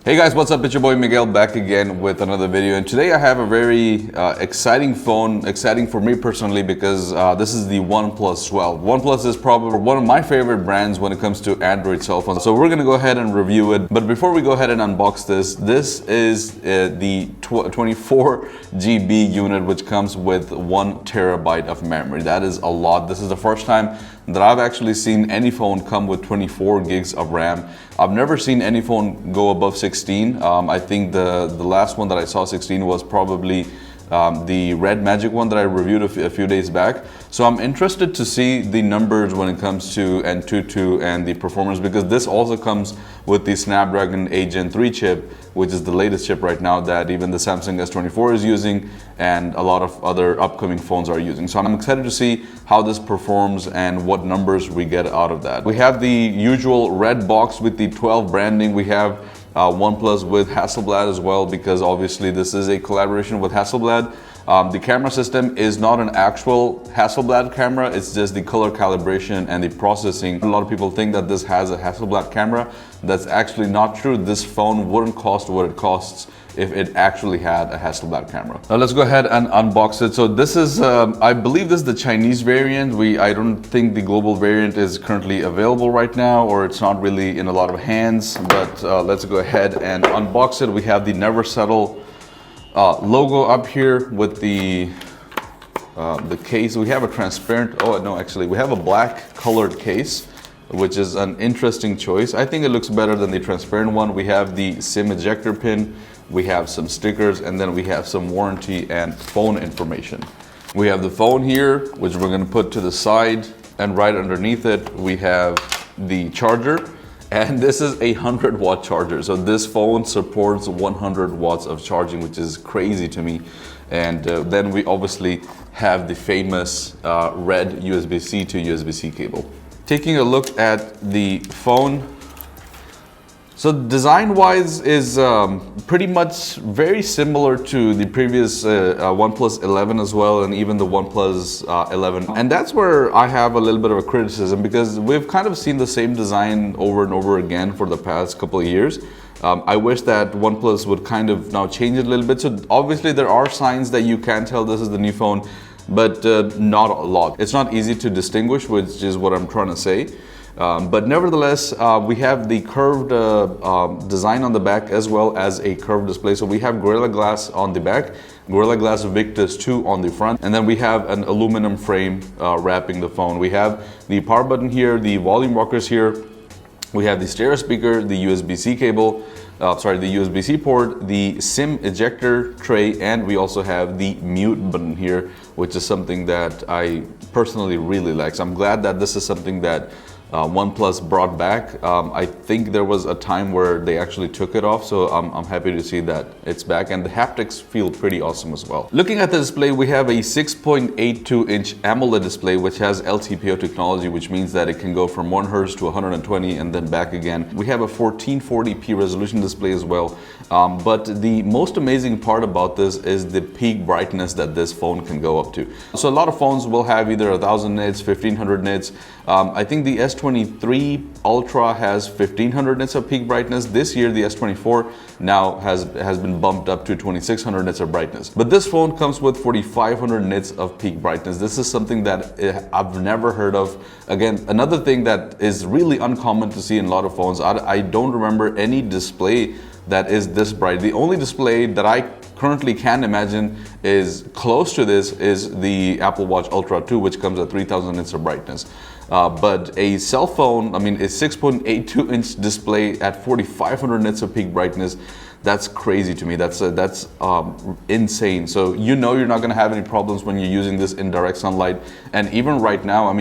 Hey guys, what's up? It's your boy Miguel back again with another video, and today I have a very exciting phone. Exciting for me personally because this is the OnePlus 12. OnePlus is probably one of my favorite brands when it comes to Android cell phones. So we're gonna go ahead and review it. But before we go ahead and unbox this is the 24 GB unit, which comes with 1 terabyte of memory. That is a lot. This is the first time that I've actually seen any phone come with 24 gigs of RAM. I've never seen any phone go above 16. I think the last one that I saw 16 was probably the Red Magic one that I reviewed a few days back. So I'm interested to see the numbers when it comes to N22 and the performance, because this also comes with the Snapdragon 8 Gen 3 chip, which is the latest chip right now that even the Samsung S24 is using and a lot of other upcoming phones are using. So I'm excited to see how this performs and what numbers we get out of that. We have the usual red box with the 12 branding. We have OnePlus with Hasselblad as well, because obviously this is a collaboration with Hasselblad. The camera system is not an actual Hasselblad camera, it's just the color calibration and the processing. A lot of people think that this has a Hasselblad camera. That's actually not true. This phone wouldn't cost what it costs if it actually had a Hasselblad camera. Now let's go ahead and unbox it. So this is, I believe this is the Chinese variant. I don't think the global variant is currently available right now, or it's not really in a lot of hands, but let's go ahead and unbox it. We have the Never Settle logo up here with the case. We have a transparent, we have a black colored case, which is an interesting choice. I think it looks better than the transparent one. We have the SIM ejector pin, we have some stickers, and then we have some warranty and phone information. We have the phone here, which we're gonna put to the side, and right underneath it, we have the charger. And this is a 100-watt charger. So this phone supports 100 watts of charging, which is crazy to me. And then we obviously have the famous red USB-C to USB-C cable. Taking a look at the phone. So design-wise is pretty much very similar to the previous OnePlus 11 as well, and even the OnePlus 11. And that's where I have a little bit of a criticism, because we've kind of seen the same design over and over again for the past couple of years. I wish that OnePlus would kind of now change it a little bit. So obviously there are signs that you can tell this is the new phone, but not a lot. It's not easy to distinguish, which is what I'm trying to say. But nevertheless, we have the curved design on the back as well as a curved display. So we have Gorilla Glass on the back, Gorilla Glass Victus 2 on the front, and then we have an aluminum frame wrapping the phone. We have the power button here, the volume rockers here. We have the stereo speaker, the USB-C cable, the USB-C port, the SIM ejector tray, and we also have the mute button here, which is something that I personally really like. So I'm glad that this is something that OnePlus brought back. I think there was a time where they actually took it off, so I'm happy to see that it's back, and the haptics feel pretty awesome as well. Looking at the display, we have a 6.82-inch AMOLED display, which has LTPO technology, which means that it can go from 1 Hz to 120 and then back again. We have a 1440p resolution display as well, but the most amazing part about this is the peak brightness that this phone can go up to. So a lot of phones will have either 1000 nits, 1500 nits. I think the S23 Ultra has 1500 nits of peak brightness. This year, the S24 now has been bumped up to 2600 nits of brightness. But this phone comes with 4500 nits of peak brightness. This is something that I've never heard of. Again, another thing that is really uncommon to see in a lot of phones. I don't remember any display that is this bright. The only display that I currently can imagine is close to this is the Apple Watch Ultra 2, which comes at 3000 nits of brightness. But a cell phone, a 6.82-inch display at 4500 nits of peak brightness, that's crazy to me. That's insane. So you know you're not going to have any problems when you're using this in direct sunlight. And even right now,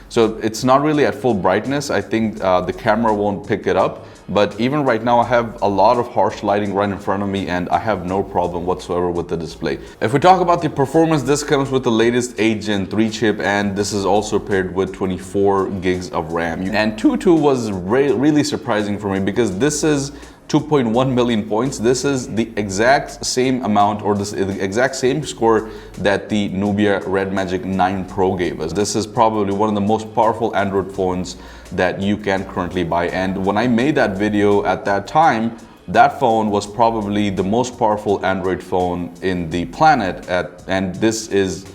so it's not really at full brightness. I think the camera won't pick it up. But even right now, I have a lot of harsh lighting right in front of me, and I have no problem whatsoever with the display. If we talk about the performance, this comes with the latest 8 Gen 3 chip, and this is also paired with 24 gigs of RAM. And 2.2 was really surprising for me, because this is 2.1 million points. This is the exact same amount, or the exact same score that the Nubia Red Magic 9 Pro gave us. This is probably one of the most powerful Android phones that you can currently buy. And when I made that video at that time, that phone was probably the most powerful Android phone in the planet, and this is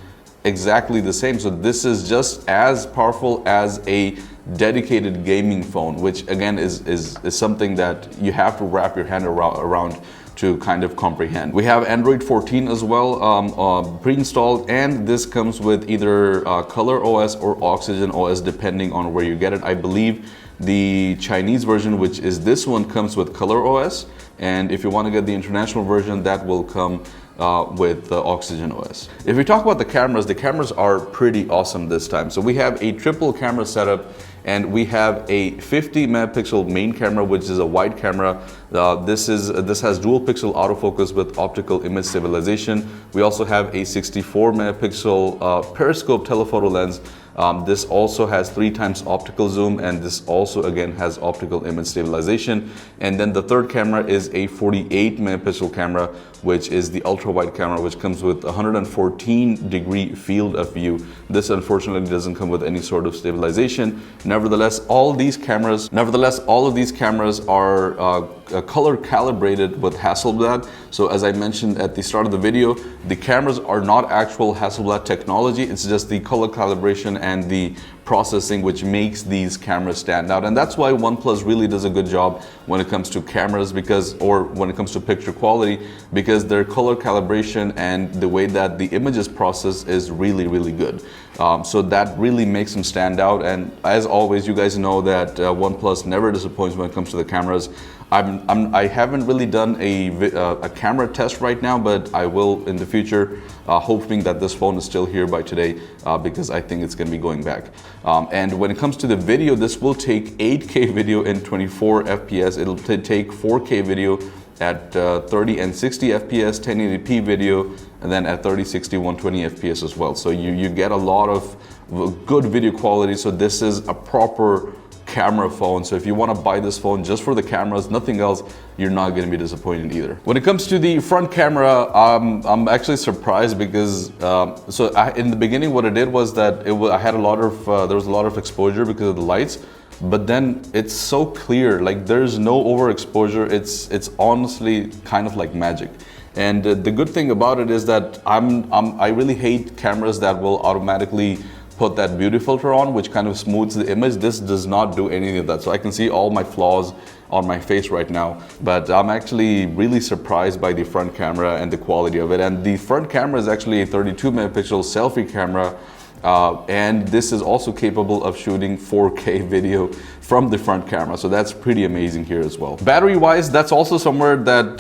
exactly the same. So this is just as powerful as a dedicated gaming phone, which again is something that you have to wrap your hand around to kind of comprehend. We have Android 14 as well pre-installed, and this comes with either Color OS or Oxygen OS depending on where you get it. I believe the Chinese version, which is this one, comes with Color OS, and if you want to get the international version, that will come with Oxygen OS. If we talk about the cameras are pretty awesome this time. So we have a triple camera setup, and we have a 50 megapixel main camera, which is a wide camera. This has dual pixel autofocus with optical image stabilization. We also have a 64 megapixel periscope telephoto lens. This also has 3 times optical zoom, and this also again has optical image stabilization. And then the third camera is a 48 megapixel camera, which is the ultra wide camera, which comes with 114-degree field of view. This unfortunately doesn't come with any sort of stabilization. Nevertheless, all of these cameras are color calibrated with Hasselblad. So as I mentioned at the start of the video, the cameras are not actual Hasselblad technology. It's just the color calibration and the processing which makes these cameras stand out. And that's why OnePlus really does a good job when it comes to cameras, or when it comes to picture quality, because their color calibration and the way that the image is processed is really good. So that really makes them stand out. And as always, you guys know that OnePlus never disappoints when it comes to the cameras. I haven't really done a camera test right now, but I will in the future, hoping that this phone is still here by today, because I think it's going to be going back. And when it comes to the video, this will take 8K video in 24 FPS. It'll take 4K video at 30 and 60 FPS, 1080p video, and then at 30, 60, 120 FPS as well. So you get a lot of good video quality. So this is a proper camera phone. So if you want to buy this phone just for the cameras, nothing else, you're not going to be disappointed either. When it comes to the front camera, I'm actually surprised because in the beginning what I did was that I had there was a lot of exposure because of the lights, but then it's so clear, like there's no overexposure. It's honestly kind of like magic. And the good thing about it is that I really hate cameras that will automatically put that beauty filter on, which kind of smooths the image. This does not do any of that. So I can see all my flaws on my face right now, but I'm actually really surprised by the front camera and the quality of it. And the front camera is actually a 32 megapixel selfie camera. And this is also capable of shooting 4K video from the front camera, so that's pretty amazing here as well. Battery wise, that's also somewhere that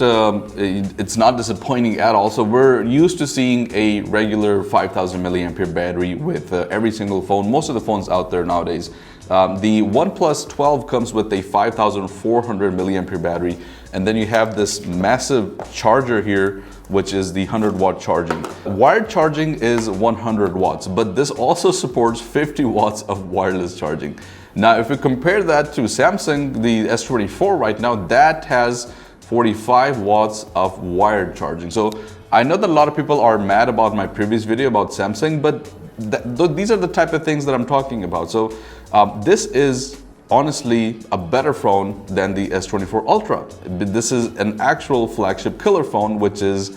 it's not disappointing at all. So we're used to seeing a regular 5000 milliampere battery with every single phone, most of the phones out there nowadays. The OnePlus 12 comes with a 5400 milliampere battery, and then you have this massive charger here, which is the 100-watt charging. Wired charging is 100 watts, but this also supports 50 watts of wireless charging. Now, if we compare that to Samsung, the S24 right now, that has 45 watts of wired charging. So I know that a lot of people are mad about my previous video about Samsung, but these are the type of things that I'm talking about. So this is honestly a better phone than the S24 Ultra. This is an actual flagship killer phone, which is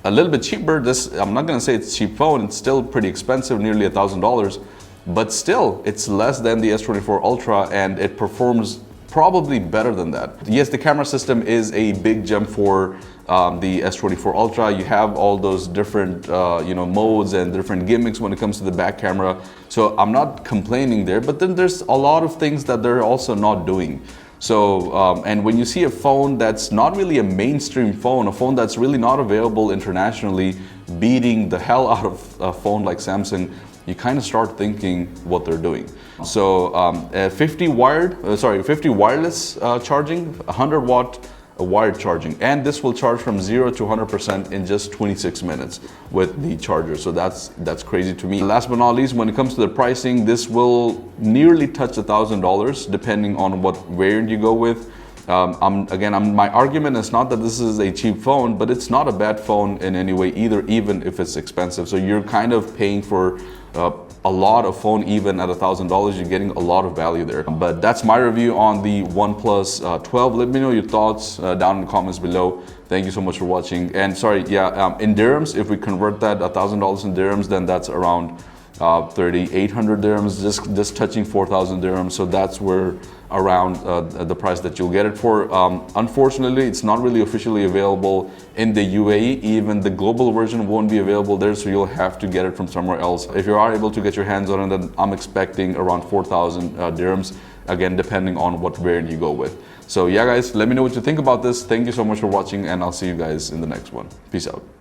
a little bit cheaper. I'm not gonna say it's a cheap phone, it's still pretty expensive, nearly $1,000, but still it's less than the S24 Ultra, and it performs probably better than that. Yes, the camera system is a big jump for the S24 Ultra. You have all those different modes and different gimmicks when it comes to the back camera. So I'm not complaining there, but then there's a lot of things that they're also not doing. So, and when you see a phone that's not really a mainstream phone, a phone that's really not available internationally, beating the hell out of a phone like Samsung, you kind of start thinking what they're doing. So 50 wireless charging, 100-watt wired charging, and this will charge from 0 to 100% in just 26 minutes with the charger. So that's crazy to me. Last but not least, when it comes to the pricing, this will nearly touch $1,000 depending on what variant you go with. My argument is not that this is a cheap phone, but it's not a bad phone in any way either, even if it's expensive. So you're kind of paying for a lot of phone. Even at $1,000, you're getting a lot of value there. But that's my review on the OnePlus 12. Let me know your thoughts down in the comments below. Thank you so much for watching. And sorry, yeah, in dirhams, if we convert that $1,000 in dirhams, then that's around 3,800 dirhams, just touching 4,000 dirhams. So that's where around the price that you'll get it for. Unfortunately, it's not really officially available in the UAE. Even the global version won't be available there, so you'll have to get it from somewhere else. If you are able to get your hands on it, then I'm expecting around 4,000 dirhams, again, depending on what variant you go with. So yeah, guys, let me know what you think about this. Thank you so much for watching, and I'll see you guys in the next one. Peace out.